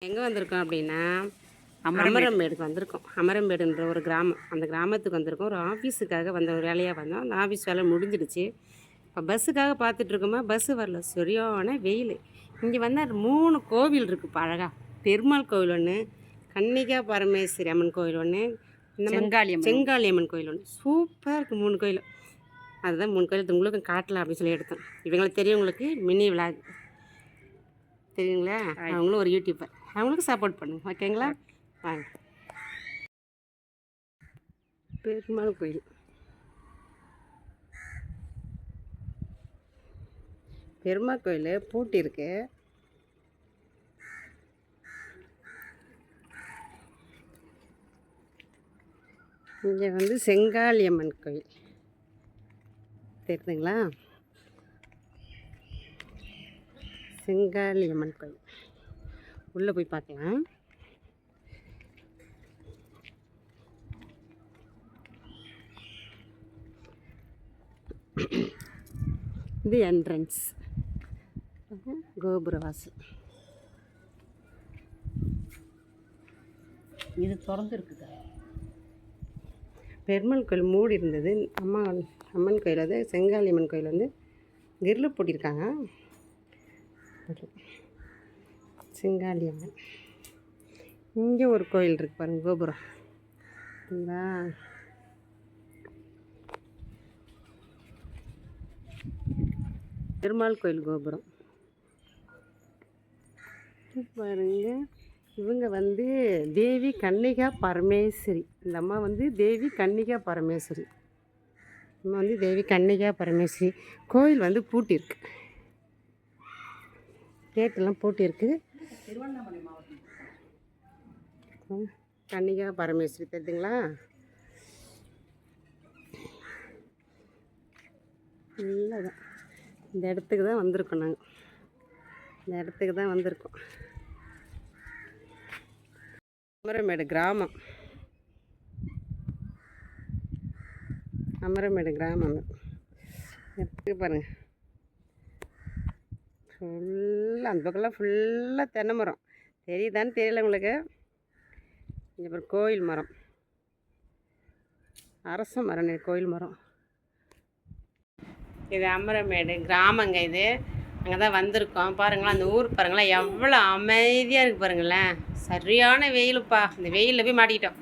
எங்கே வந்திருக்கோம் அப்படின்னா அமரம்பேடுக்கு வந்திருக்கோம். அமரம்பேடுன்ற ஒரு கிராமம். அந்த கிராமத்துக்கு வந்திருக்கோம். ஒரு ஆஃபீஸுக்காக வந்த ஒரு வேலையாக வந்தோம். அந்த ஆஃபீஸ் வேலை முடிஞ்சிடுச்சு. இப்போ பஸ்ஸுக்காக பார்த்துட்ருக்கோமா, பஸ்ஸு வரல. சரியான வெயில். இங்கே வந்தால் 3 கோவில் இருக்குது அழகாக. பெருமாள் கோவில் ஒன்று, கன்னிகா பரமேஸ்வரி அம்மன் கோவில் ஒன்று, இந்த செங்காளி அம்மன் கோயில் ஒன்று. சூப்பராக இருக்குது 3 கோயில். அதுதான் 3 கோயில் உங்களுக்கும் காட்டலாம் அப்படின்னு சொல்லி எடுத்தோம். இவங்களுக்கு தெரியும், மினி விளாக் தெரியுங்களா? அவங்களும் ஒரு யூடியூபர். அவங்களுக்கு சப்போர்ட் பண்ணுங்க, ஓகேங்களா? வாங்க. பெருமாள் கோயில். பெருமாள் கோயில் பூட்டி இருக்கு. இங்கே வந்து செங்காளி அம்மன் கோயில் தெரியுதுங்களா? செங்காளி அம்மன் கோயில் உள்ளே போய் பார்க்கலாம். இது என்ட்ரன்ஸ், கோபுரவாசல். இது திறந்துருக்குங்க. பெருமாள் கோயில் மூடி இருந்தது. அம்மன் கோயில் அது செங்காளி அம்மன் கோயில் வந்து கிரில் போட்டிருக்காங்க. செங்காளி அம்மன். இங்கே ஒரு கோயில் இருக்குது பாருங்கள், கோபுரம். பெருமாள் கோயில் கோபுரம் பாருங்க. இவங்க வந்து தேவி கன்னிகா பரமேஸ்வரி. இந்த அம்மா வந்து தேவி கன்னிகா பரமேஸ்வரி. அம்மா வந்து தேவி கன்னிகா பரமேஸ்வரி. கோயில் வந்து பூட்டியிருக்கு, கேட்டெல்லாம் பூட்டியிருக்கு. கன்னிகா பரமேஸ்வரி தெரியுதுங்களா? இல்லைதான், இந்த இடத்துக்கு தான் வந்திருக்கோம். நாங்கள் இந்த இடத்துக்கு தான் வந்திருக்கோம். அமரம்பேடு கிராமம், அமரம்பேடு கிராமம். எடுத்துக்கு பாருங்கள், ஃபுல்லாக அந்த பக்கம்லாம் ஃபுல்லாக தென்னை மரம். தெரியுதான்னு தெரியல உங்களுக்கு. இங்கே பாரு, கோயில் மரம், அரச மரம், கோயில் மரம். இது அமரம்பேடு கிராமங்க. இது அங்கே தான் வந்திருக்கோம். பாருங்களேன், அந்த ஊர் பாருங்களேன், எவ்வளோ அமைதியாக இருக்குது பாருங்களேன். சரியான வெயிலுப்பா. இந்த வெயிலில் போய் மாட்டிக்கிட்டோம்.